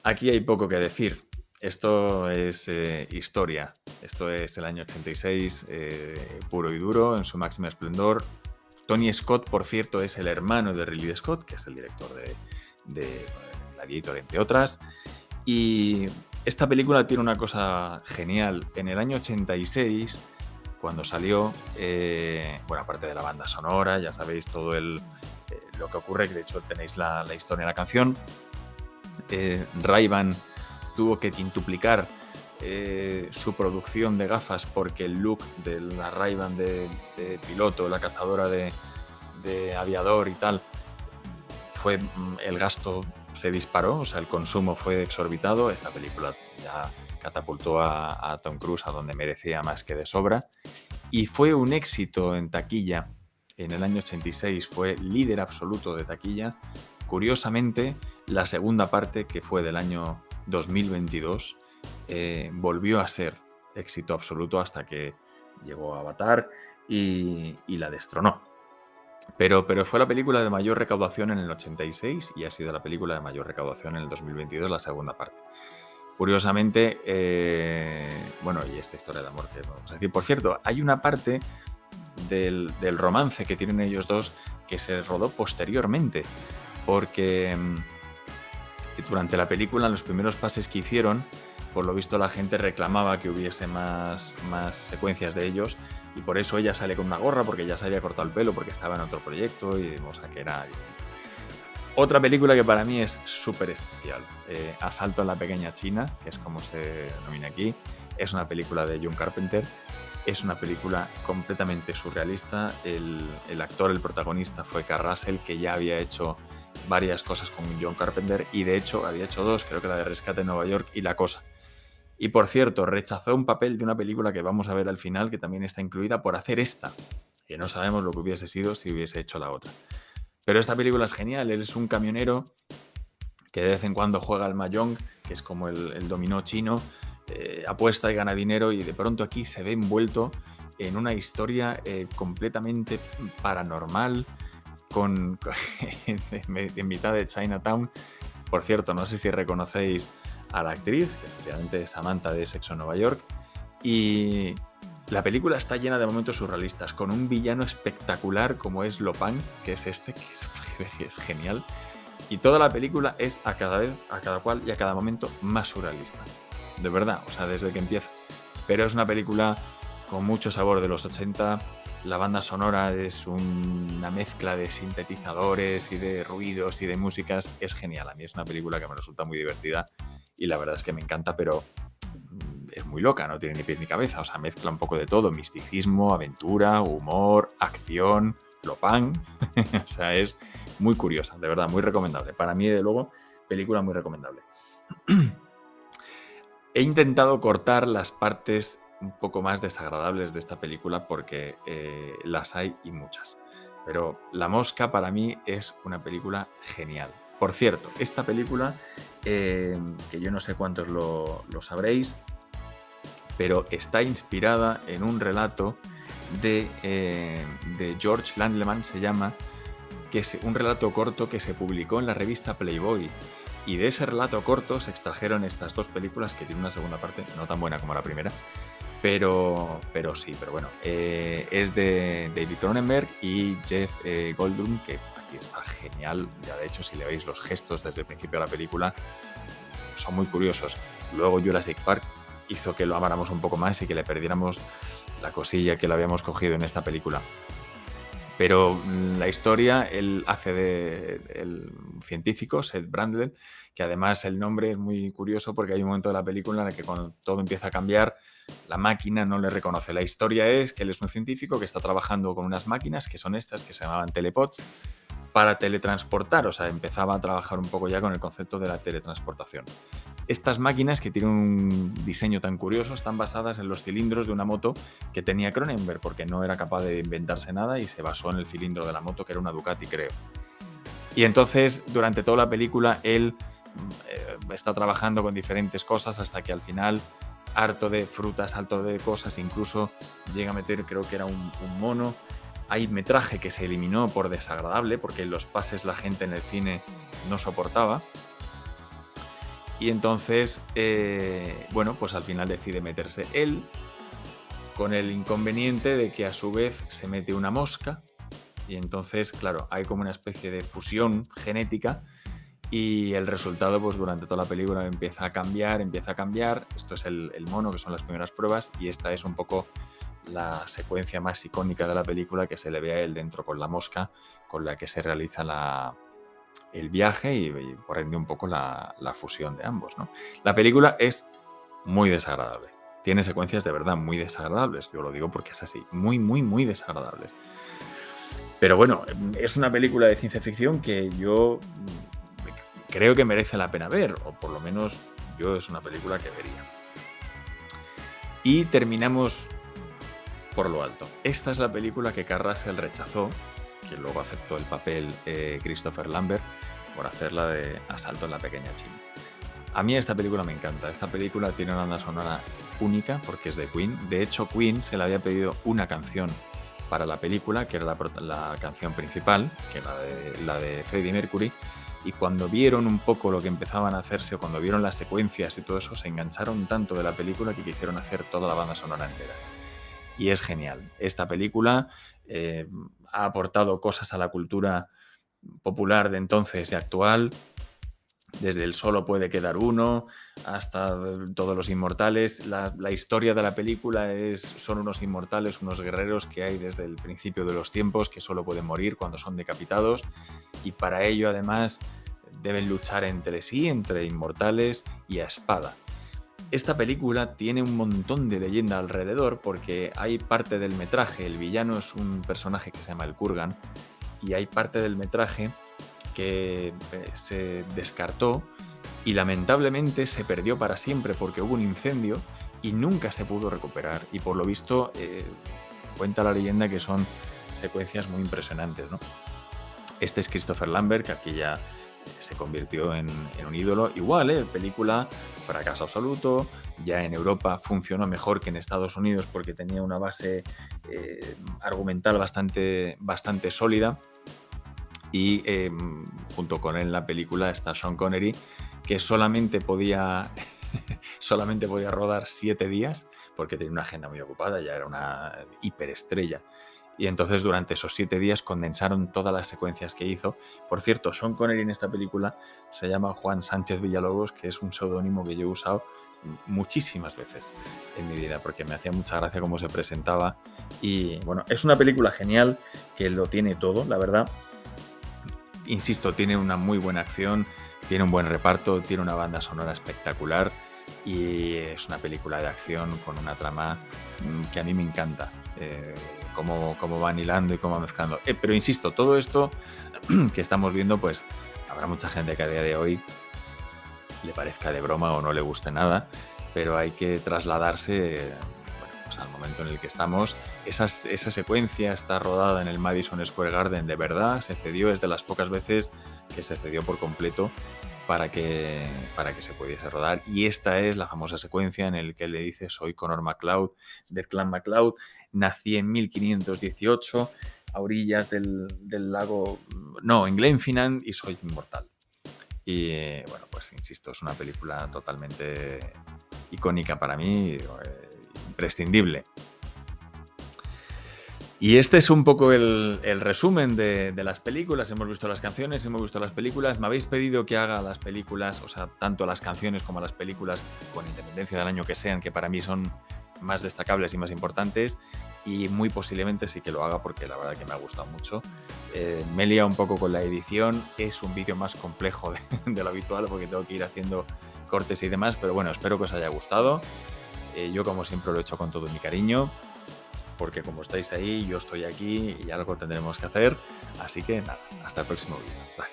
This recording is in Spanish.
Aquí hay poco que decir. Esto es historia. Esto es el año 86, puro y duro, en su máximo esplendor. Tony Scott, por cierto, es el hermano de Ridley Scott, que es el director de Gladiator, entre otras. Y esta película tiene una cosa genial. En el año 86, cuando salió, bueno, aparte de la banda sonora, ya sabéis todo lo que ocurre, que de hecho tenéis la historia en la canción. Ray-Ban tuvo que quintuplicar su producción de gafas porque el look de la Ray-Ban de piloto, la cazadora de aviador y tal, el gasto se disparó, o sea, el consumo fue exorbitado. Esta película ya catapultó a Tom Cruise a donde merecía más que de sobra y fue un éxito en taquilla. En el año 86 fue líder absoluto de taquilla. Curiosamente, la segunda parte, que fue del año 2022, volvió a ser éxito absoluto hasta que llegó a Avatar y la destronó. Pero fue la película de mayor recaudación en el 86 y ha sido la película de mayor recaudación en el 2022, la segunda parte. Curiosamente, bueno, y esta historia de amor que vamos a decir. Por cierto, hay una parte del romance que tienen ellos dos que se rodó posteriormente, porque durante la película, en los primeros pases que hicieron, por lo visto la gente reclamaba que hubiese más secuencias de ellos y por eso ella sale con una gorra, porque ya se había cortado el pelo, porque estaba en otro proyecto y o sea, que era distinto. Otra película que para mí es súper especial, Asalto en la pequeña China, que es como se denomina aquí, es una película de John Carpenter, es una película completamente surrealista. El actor, el protagonista fue Kurt Russell, que ya había hecho varias cosas con John Carpenter y de hecho había hecho dos, creo que la de Rescate en Nueva York y La Cosa. Y por cierto, rechazó un papel de una película que vamos a ver al final, que también está incluida, por hacer esta, que no sabemos lo que hubiese sido si hubiese hecho la otra. Pero esta película es genial. Él es un camionero que de vez en cuando juega al mahjong, que es como el dominó chino, apuesta y gana dinero, y de pronto aquí se ve envuelto en una historia completamente paranormal, en mitad de Chinatown. Por cierto, no sé si reconocéis a la actriz, que efectivamente es Samantha de Sexo en Nueva York, y la película está llena de momentos surrealistas, con un villano espectacular como es Lopan, que es este, que es genial, y toda la película es a cada cual y a cada momento más surrealista. De verdad, o sea, desde que empieza. Pero es una película con mucho sabor de los 80. La banda sonora es una mezcla de sintetizadores y de ruidos y de músicas. Es genial. A mí es una película que me resulta muy divertida y la verdad es que me encanta, pero es muy loca, no tiene ni pies ni cabeza. O sea, mezcla un poco de todo: misticismo, aventura, humor, acción, Lopan. O sea, es muy curiosa, de verdad, muy recomendable. Para mí, de luego, película muy recomendable. He intentado cortar las partes un poco más desagradables de esta película porque las hay y muchas. Pero La Mosca para mí es una película genial. Por cierto, esta película, que yo no sé cuántos lo sabréis, pero está inspirada en un relato de George Landleman, se llama, que es un relato corto que se publicó en la revista Playboy. Y de ese relato corto se extrajeron estas dos películas, que tienen una segunda parte no tan buena como la primera, pero sí, pero bueno. Es de David Cronenberg y Jeff Goldblum, que aquí está genial. Ya de hecho, si le veis los gestos desde el principio de la película, son muy curiosos. Luego Jurassic Park hizo que lo amáramos un poco más y que le perdiéramos la cosilla que le habíamos cogido en esta película. Pero la historia, él hace de el científico, Seth Brandler, que además el nombre es muy curioso porque hay un momento de la película en el que cuando todo empieza a cambiar, la máquina no le reconoce. La historia es que él es un científico que está trabajando con unas máquinas, que son estas, que se llamaban telepods, para teletransportar. O sea, empezaba a trabajar un poco ya con el concepto de la teletransportación. Estas máquinas, que tienen un diseño tan curioso, están basadas en los cilindros de una moto que tenía Cronenberg, porque no era capaz de inventarse nada y se basó en el cilindro de la moto, que era una Ducati, creo. Y entonces, durante toda la película, él está trabajando con diferentes cosas hasta que al final, harto de frutas, harto de cosas, incluso llega a meter, creo que era un mono. Hay metraje que se eliminó por desagradable, porque en los pases la gente en el cine no soportaba. Y entonces, bueno, pues al final decide meterse él, con el inconveniente de que a su vez se mete una mosca, y entonces, claro, hay como una especie de fusión genética, y el resultado, pues durante toda la película empieza a cambiar. Esto es el mono, que son las primeras pruebas, y esta es un poco la secuencia más icónica de la película, que se le ve a él dentro con la mosca, con la que se realiza el viaje y por ende un poco la fusión de ambos, ¿no? La película es muy desagradable. Tiene secuencias de verdad muy desagradables. Yo lo digo porque es así. Muy, muy, muy desagradables. Pero bueno, es una película de ciencia ficción que yo creo que merece la pena ver, o por lo menos yo es una película que vería. Y terminamos por lo alto. Esta es la película que Kurt Russell rechazó, que luego aceptó el papel Christopher Lambert, por hacerla de Asalto en la Pequeña China. A mí esta película me encanta. Esta película tiene una banda sonora única porque es de Queen. De hecho, Queen se le había pedido una canción para la película, que era la canción principal, que era la de Freddie Mercury. Y cuando vieron un poco lo que empezaban a hacerse, o cuando vieron las secuencias y todo eso, se engancharon tanto de la película que quisieron hacer toda la banda sonora entera. Y es genial. Esta película ha aportado cosas a la cultura popular de entonces y actual, desde el solo puede quedar uno hasta todos los inmortales. La historia de la película son unos inmortales, unos guerreros que hay desde el principio de los tiempos, que solo pueden morir cuando son decapitados, y para ello además deben luchar entre sí, entre inmortales y a espada. Esta película tiene un montón de leyenda alrededor, porque hay parte del metraje, el villano es un personaje que se llama el Kurgan, y hay parte del metraje que se descartó y lamentablemente se perdió para siempre porque hubo un incendio y nunca se pudo recuperar. Y por lo visto, cuenta la leyenda que son secuencias muy impresionantes, ¿no? Este es Christopher Lambert, que aquí ya se convirtió en un ídolo. Igual, película, fracaso absoluto. Ya en Europa funcionó mejor que en Estados Unidos porque tenía una base argumental bastante sólida. Y junto con él en la película está Sean Connery, que solamente podía rodar 7 días porque tenía una agenda muy ocupada, ya era una hiperestrella. Y entonces durante esos 7 días condensaron todas las secuencias que hizo. Por cierto, Sean Connery en esta película se llama Juan Sánchez Villalobos, que es un seudónimo que yo he usado muchísimas veces en mi vida porque me hacía mucha gracia cómo se presentaba. Y bueno, es una película genial que lo tiene todo, la verdad. Insisto, tiene una muy buena acción, tiene un buen reparto, tiene una banda sonora espectacular y es una película de acción con una trama que a mí me encanta, cómo van hilando y cómo van mezclando. Pero insisto, todo esto que estamos viendo, pues habrá mucha gente que a día de hoy le parezca de broma o no le guste nada, pero hay que trasladarse pues al momento en el que estamos. Esa secuencia está rodada en el Madison Square Garden, de verdad, se cedió, es de las pocas veces que se cedió por completo para que se pudiese rodar, y esta es la famosa secuencia en la que le dice: soy Connor MacLeod, del clan MacLeod, nací en 1518 a orillas del lago, no, en Glenfinnan, y soy inmortal. Y bueno, pues insisto, es una película totalmente icónica para mí, imprescindible. Y este es un poco el resumen de las películas. Hemos visto las canciones, hemos visto las películas. Me habéis pedido que haga las películas, o sea, tanto las canciones como las películas, con independencia del año que sean, que para mí son más destacables y más importantes, y muy posiblemente sí que lo haga porque la verdad que me ha gustado mucho. Me he liado un poco con la edición, es un vídeo más complejo de lo habitual porque tengo que ir haciendo cortes y demás, pero bueno, espero que os haya gustado. Yo como siempre lo he hecho con todo mi cariño, porque como estáis ahí, yo estoy aquí y algo tendremos que hacer. Así que nada, hasta el próximo vídeo. Gracias.